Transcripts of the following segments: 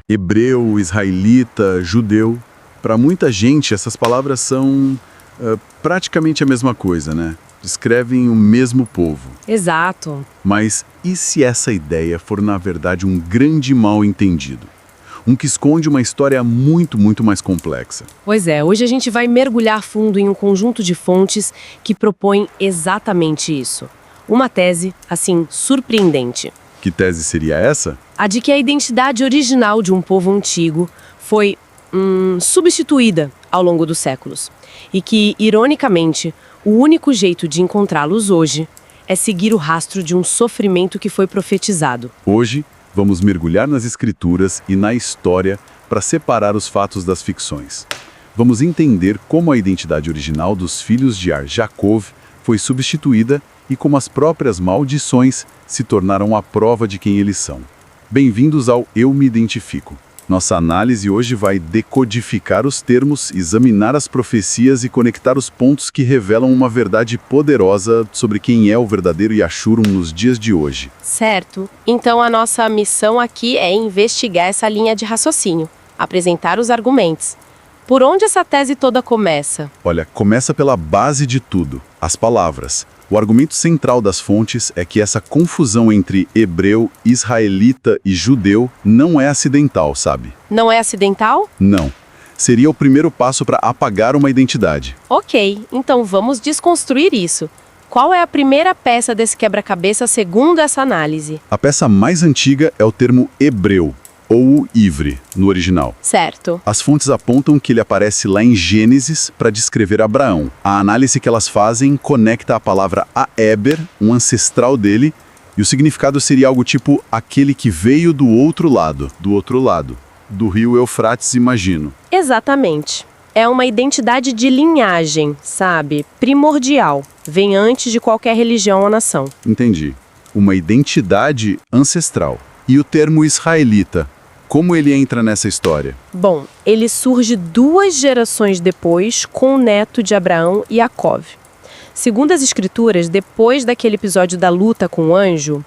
Hebreu, israelita, judeu. Para muita gente, essas palavras são praticamente a mesma coisa, né? Descrevem o mesmo povo. Exato. Mas e se essa ideia for, na verdade, um grande mal-entendido? Um que esconde uma história muito, muito mais complexa. Pois é, hoje a gente vai mergulhar fundo em um conjunto de fontes que propõem exatamente isso. Uma tese, assim, surpreendente. Que tese seria essa? A de que a identidade original de um povo antigo foi substituída ao longo dos séculos. E que, ironicamente, o único jeito de encontrá-los hoje é seguir o rastro de um sofrimento que foi profetizado. Hoje, vamos mergulhar nas escrituras e na história para separar os fatos das ficções. Vamos entender como a identidade original dos filhos de Ar, Jacov, foi substituída e como as próprias maldições se tornaram a prova de quem eles são. Bem-vindos ao Eu Me Identifico. Nossa análise hoje vai decodificar os termos, examinar as profecias e conectar os pontos que revelam uma verdade poderosa sobre quem é o verdadeiro Yashurum nos dias de hoje. Certo. Então a nossa missão aqui é investigar essa linha de raciocínio, apresentar os argumentos. Por onde essa tese toda começa? Olha, começa pela base de tudo, as palavras. O argumento central das fontes é que essa confusão entre hebreu, israelita e judeu não é acidental, sabe? Não é acidental? Não. Seria o primeiro passo para apagar uma identidade. Ok, então vamos desconstruir isso. Qual é a primeira peça desse quebra-cabeça segundo essa análise? A peça mais antiga é o termo hebreu, ou o ivre, no original. Certo. As fontes apontam que ele aparece lá em Gênesis para descrever Abraão. A análise que elas fazem conecta a palavra Aeber, um ancestral dele, e o significado seria algo tipo aquele que veio do outro lado, do rio Eufrates, imagino. Exatamente. É uma identidade de linhagem, sabe? Primordial. Vem antes de qualquer religião ou nação. Entendi. Uma identidade ancestral. E o termo israelita? Como ele entra nessa história? Bom, ele surge 2 gerações depois com o neto de Abraão, Jacov. Segundo as escrituras, depois daquele episódio da luta com o anjo,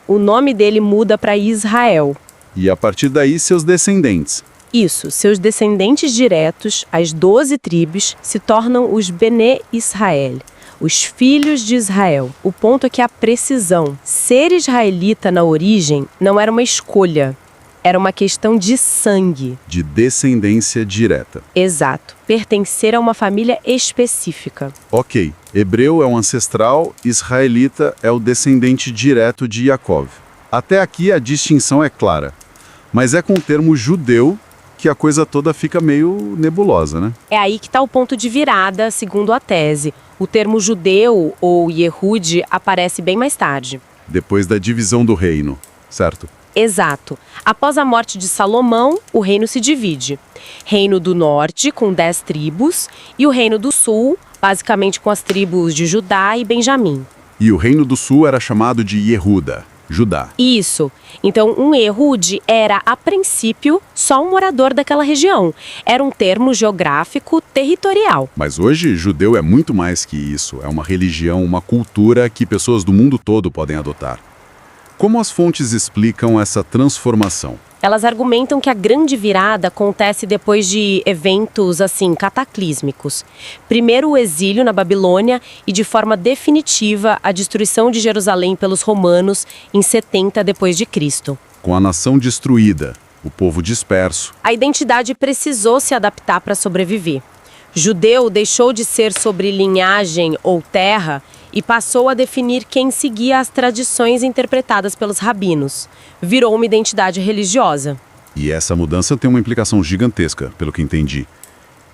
o nome dele muda para Israel. E a partir daí, seus descendentes. Isso, seus descendentes diretos, as 12 tribos, se tornam os Bene Israel, os filhos de Israel. O ponto é que a precisão. Ser israelita na origem não era uma escolha. Era uma questão de sangue. De descendência direta. Exato. Pertencer a uma família específica. Ok. Hebreu é um ancestral, israelita é o descendente direto de Jacov. Até aqui a distinção é clara. Mas é com o termo judeu que a coisa toda fica meio nebulosa, né? É aí que está o ponto de virada, segundo a tese. O termo judeu, ou Yehud, aparece bem mais tarde. Depois da divisão do reino, certo? Exato. Após a morte de Salomão, o reino se divide. Reino do Norte, com 10 tribos, e o Reino do Sul, basicamente com as tribos de Judá e Benjamim. E o Reino do Sul era chamado de Yehuda, Judá. Isso. Então, um Yehud era, a princípio, só um morador daquela região. Era um termo geográfico territorial. Mas hoje, judeu é muito mais que isso. É uma religião, uma cultura que pessoas do mundo todo podem adotar. Como as fontes explicam essa transformação? Elas argumentam que a grande virada acontece depois de eventos, assim, cataclísmicos. Primeiro o exílio na Babilônia e, de forma definitiva, a destruição de Jerusalém pelos romanos em 70 d.C. Com a nação destruída, o povo disperso. A identidade precisou se adaptar para sobreviver. Judeu deixou de ser sobre linhagem ou terra e passou a definir quem seguia as tradições interpretadas pelos rabinos. Virou uma identidade religiosa. E essa mudança tem uma implicação gigantesca, pelo que entendi.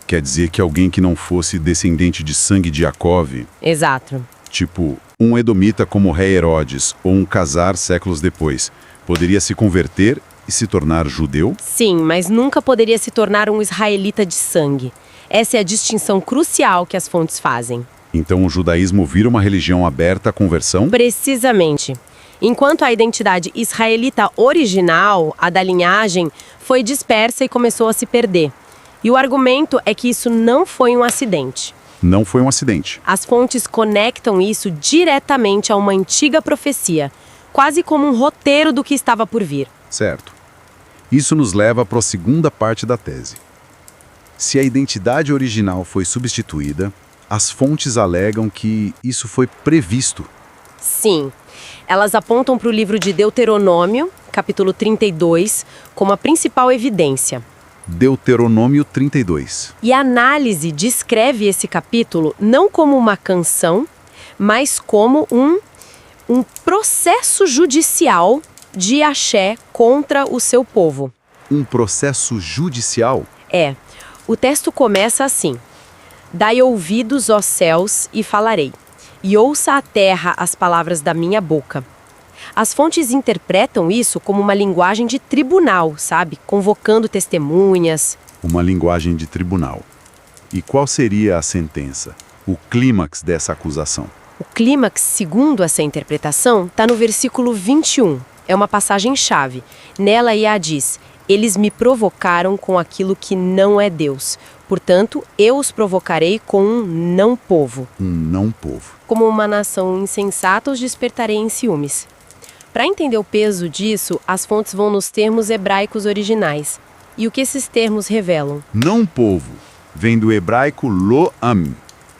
Quer dizer que alguém que não fosse descendente de sangue de Jacov, Exato. tipo um edomita como o rei Herodes ou um casar séculos depois, poderia se converter e se tornar judeu? Sim, mas nunca poderia se tornar um israelita de sangue. Essa é a distinção crucial que as fontes fazem. Então o judaísmo vira uma religião aberta à conversão? Precisamente. Enquanto a identidade israelita original, a da linhagem, foi dispersa e começou a se perder. E o argumento é que isso não foi um acidente. Não foi um acidente. As fontes conectam isso diretamente a uma antiga profecia, quase como um roteiro do que estava por vir. Certo. Isso nos leva para a segunda parte da tese. Se a identidade original foi substituída, as fontes alegam que isso foi previsto. Sim, elas apontam para o livro de Deuteronômio, capítulo 32, como a principal evidência. Deuteronômio 32. E a análise descreve esse capítulo não como uma canção, mas como um processo judicial de Axé contra o seu povo. Um processo judicial? O texto começa assim: Dai ouvidos, ó céus, e falarei, e ouça a terra as palavras da minha boca. As fontes interpretam isso como uma linguagem de tribunal, sabe? Convocando testemunhas. Uma linguagem de tribunal. E qual seria a sentença? O clímax dessa acusação? O clímax, segundo essa interpretação, está no versículo 21. É uma passagem-chave. Nela, Iá diz: Eles me provocaram com aquilo que não é Deus. Portanto, eu os provocarei com um não-povo. Um não-povo. Como uma nação insensata, os despertarei em ciúmes. Para entender o peso disso, as fontes vão nos termos hebraicos originais. E o que esses termos revelam? Não-povo vem do hebraico lo-am,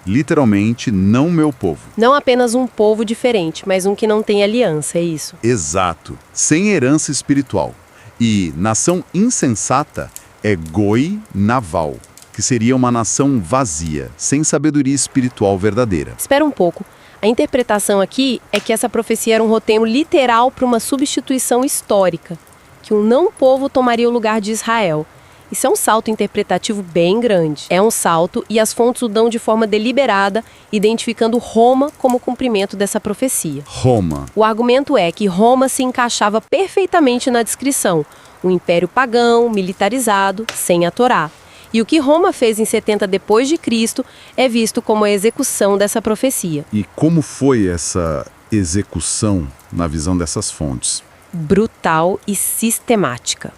literalmente não meu povo. Não apenas um povo diferente, mas um que não tem aliança, é isso? Exato, sem herança espiritual. E nação insensata é goi naval, que seria uma nação vazia, sem sabedoria espiritual verdadeira. Espera um pouco. A interpretação aqui é que essa profecia era um roteiro literal para uma substituição histórica, que um não-povo tomaria o lugar de Israel. Isso é um salto interpretativo bem grande. É um salto e as fontes o dão de forma deliberada, identificando Roma como cumprimento dessa profecia. Roma. O argumento é que Roma se encaixava perfeitamente na descrição, um império pagão, militarizado, sem a Torá. E o que Roma fez em 70 depois de Cristo é visto como a execução dessa profecia. E como foi essa execução na visão dessas fontes? Brutal e sistemática.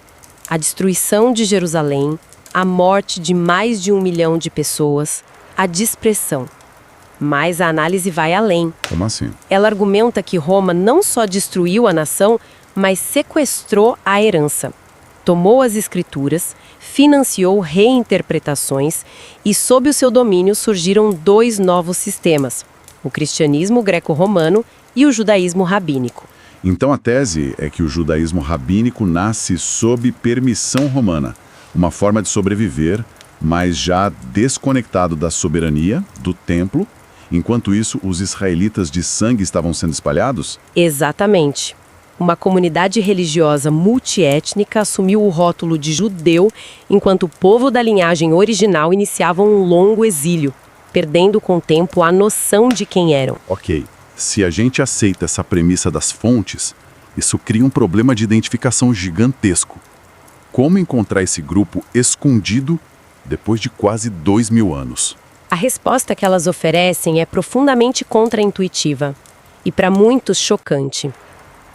A destruição de Jerusalém, a morte de mais de 1 milhão de pessoas, a dispersão. Mas a análise vai além. Como assim? Ela argumenta que Roma não só destruiu a nação, mas sequestrou a herança. Tomou as escrituras, financiou reinterpretações e, sob o seu domínio, surgiram 2 novos sistemas: o cristianismo greco-romano e o judaísmo rabínico. Então a tese é que o judaísmo rabínico nasce sob permissão romana, uma forma de sobreviver, mas já desconectado da soberania, do templo. Enquanto isso, os israelitas de sangue estavam sendo espalhados? Exatamente. Uma comunidade religiosa multiétnica assumiu o rótulo de judeu, enquanto o povo da linhagem original iniciava um longo exílio, perdendo com o tempo a noção de quem eram. Ok, se a gente aceita essa premissa das fontes, isso cria um problema de identificação gigantesco. Como encontrar esse grupo escondido depois de quase 2000 anos? A resposta que elas oferecem é profundamente contraintuitiva e, para muitos, chocante.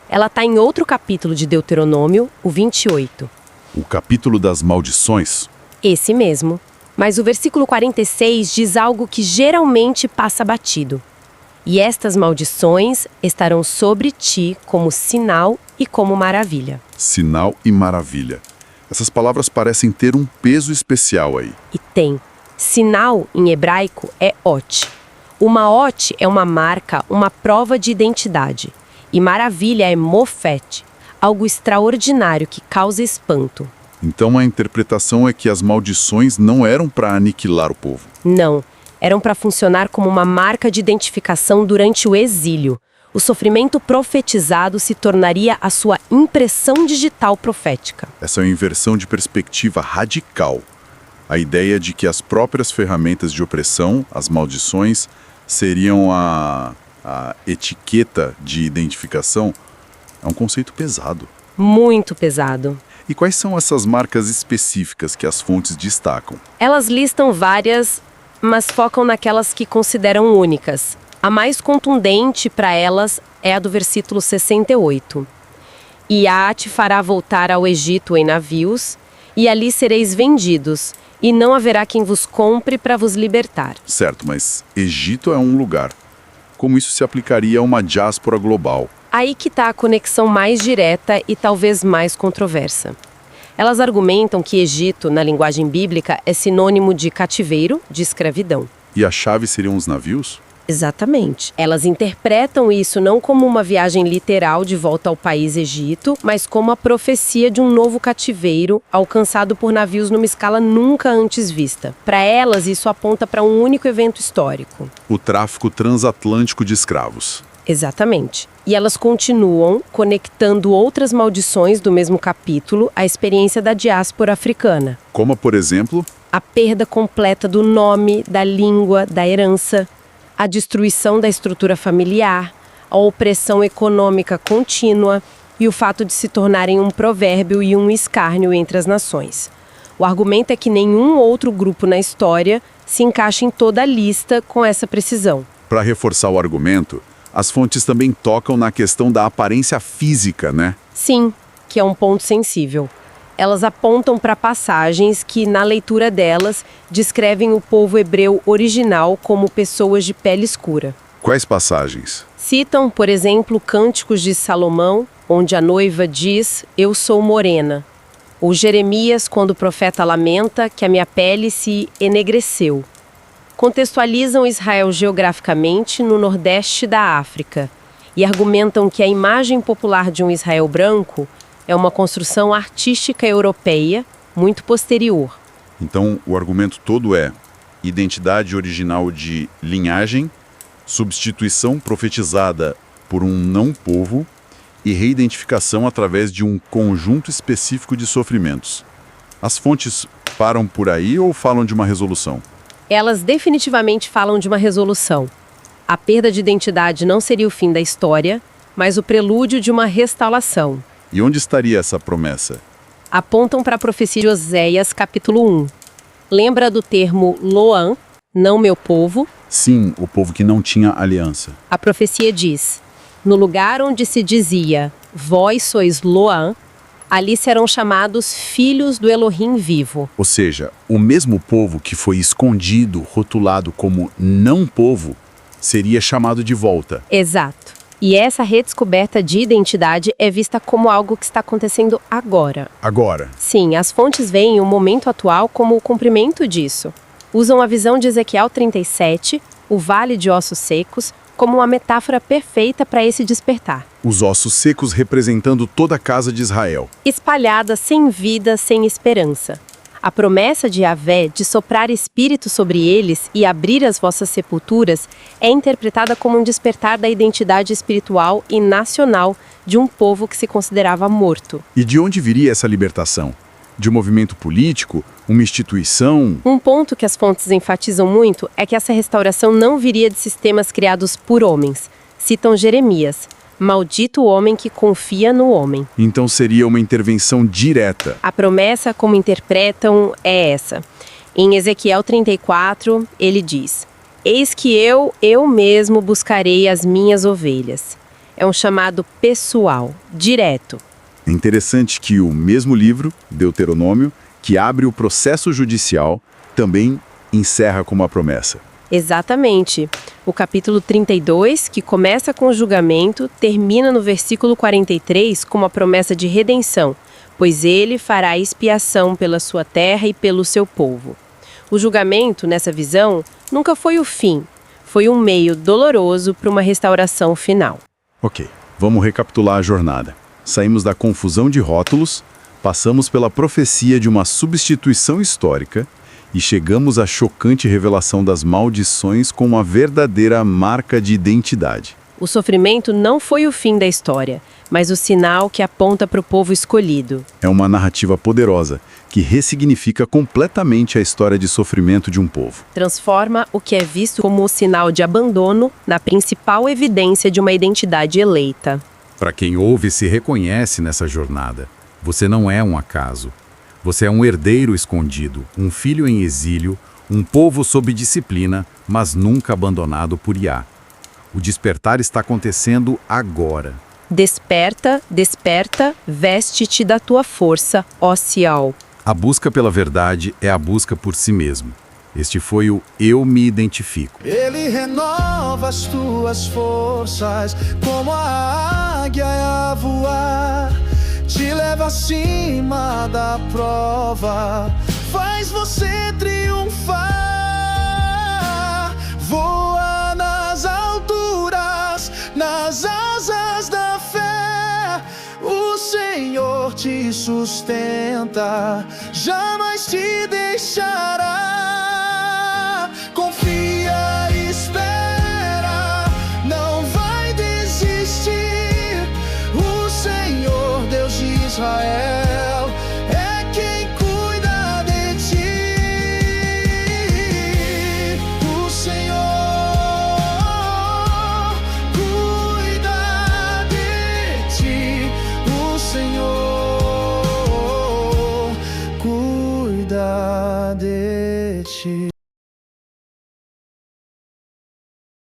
Ela está em outro capítulo de Deuteronômio, o 28. O capítulo das maldições? Esse mesmo. Mas o versículo 46 diz algo que geralmente passa batido. E estas maldições estarão sobre ti como sinal e como maravilha. Sinal e maravilha. Essas palavras parecem ter um peso especial aí. E tem. Sinal, em hebraico, é ot. Uma ot é uma marca, uma prova de identidade. E maravilha é mofet, algo extraordinário que causa espanto. Então a interpretação é que as maldições não eram para aniquilar o povo. Não, eram para funcionar como uma marca de identificação durante o exílio. O sofrimento profetizado se tornaria a sua impressão digital profética. Essa é uma inversão de perspectiva radical. A ideia de que as próprias ferramentas de opressão, as maldições, seriam a etiqueta de identificação, é um conceito pesado. Muito pesado. E quais são essas marcas específicas que as fontes destacam? Elas listam várias, mas focam naquelas que consideram únicas. A mais contundente para elas é a do versículo 68. Iá te fará voltar ao Egito em navios, e ali sereis vendidos, e não haverá quem vos compre para vos libertar. Certo, mas Egito é um lugar. Como isso se aplicaria a uma diáspora global? Aí que está a conexão mais direta e talvez mais controversa. Elas argumentam que Egito, na linguagem bíblica, é sinônimo de cativeiro, de escravidão. E a chave seriam os navios? Exatamente. Elas interpretam isso não como uma viagem literal de volta ao país Egito, mas como a profecia de um novo cativeiro alcançado por navios numa escala nunca antes vista. Para elas, isso aponta para um único evento histórico. O tráfico transatlântico de escravos. Exatamente. E elas continuam conectando outras maldições do mesmo capítulo à experiência da diáspora africana. Como, por exemplo, A perda completa do nome, da língua, da herança, a destruição da estrutura familiar, a opressão econômica contínua e o fato de se tornarem um provérbio e um escárnio entre as nações. O argumento é que nenhum outro grupo na história se encaixa em toda a lista com essa precisão. para reforçar o argumento, as fontes também tocam na questão da aparência física, né? Sim, que é um ponto sensível. Elas apontam para passagens que, na leitura delas, descrevem o povo hebreu original como pessoas de pele escura. Quais passagens? Citam, por exemplo, Cânticos de Salomão, onde a noiva diz, eu sou morena. Ou Jeremias, quando o profeta lamenta que a minha pele se enegreceu. Contextualizam Israel geograficamente no nordeste da África e argumentam que a imagem popular de um Israel branco é uma construção artística europeia muito posterior. Então, o argumento todo é identidade original de linhagem, substituição profetizada por um não-povo e reidentificação através de um conjunto específico de sofrimentos. As fontes param por aí ou falam de uma resolução? Elas definitivamente falam de uma resolução. A perda de identidade não seria o fim da história, mas o prelúdio de uma restauração. E onde estaria essa promessa? Apontam para a profecia de Oséias, capítulo 1. Lembra do termo Loan, não meu povo? Sim, o povo que não tinha aliança. A profecia diz, no lugar onde se dizia, vós sois Loan, ali serão chamados filhos do Elohim vivo. Ou seja, o mesmo povo que foi escondido, rotulado como não povo, seria chamado de volta. Exato. E essa redescoberta de identidade é vista como algo que está acontecendo agora. Agora, Sim, as fontes veem o momento atual como o cumprimento disso. Usam a visão de Ezequiel 37, o Vale de Ossos Secos, como uma metáfora perfeita para esse despertar. os ossos secos representando toda a casa de Israel. Espalhada sem vida, sem esperança. A promessa de Yahvé de soprar espírito sobre eles e abrir as vossas sepulturas é interpretada como um despertar da identidade espiritual e nacional de um povo que se considerava morto. E de onde viria essa libertação? De um movimento político? Uma instituição? Um ponto que as fontes enfatizam muito é que essa restauração não viria de sistemas criados por homens. Citam Jeremias. Maldito o homem que confia no homem. Então seria uma intervenção direta. A promessa, como interpretam, é essa. Em Ezequiel 34, ele diz, eis que eu mesmo buscarei as minhas ovelhas. É um chamado pessoal, direto. É interessante que o mesmo livro, Deuteronômio, que abre o processo judicial, também encerra com uma promessa. Exatamente. O capítulo 32, que começa com o julgamento, termina no versículo 43 com uma promessa de redenção, pois ele fará expiação pela sua terra e pelo seu povo. O julgamento, nessa visão, nunca foi o fim, foi um meio doloroso para uma restauração final. Ok, vamos recapitular a jornada. Saímos da confusão de rótulos, passamos pela profecia de uma substituição histórica e chegamos à chocante revelação das maldições com uma verdadeira marca de identidade. O sofrimento não foi o fim da história, mas o sinal que aponta para o povo escolhido. É uma narrativa poderosa que ressignifica completamente a história de sofrimento de um povo. Transforma o que é visto como o sinal de abandono na principal evidência de uma identidade eleita. Para quem ouve e se reconhece nessa jornada, você não é um acaso. Você é um herdeiro escondido, um filho em exílio, um povo sob disciplina, mas nunca abandonado por Iá. O despertar está acontecendo agora. Desperta, desperta, veste-te da tua força, ó Sião. A busca pela verdade é a busca por si mesmo. Este foi o Eu Me Identifico. Ele renova as tuas forças, como a águia a voar. te leva acima da prova, faz você triunfar. Voa nas alturas, nas asas da fé. O Senhor te sustenta, jamais te deixará.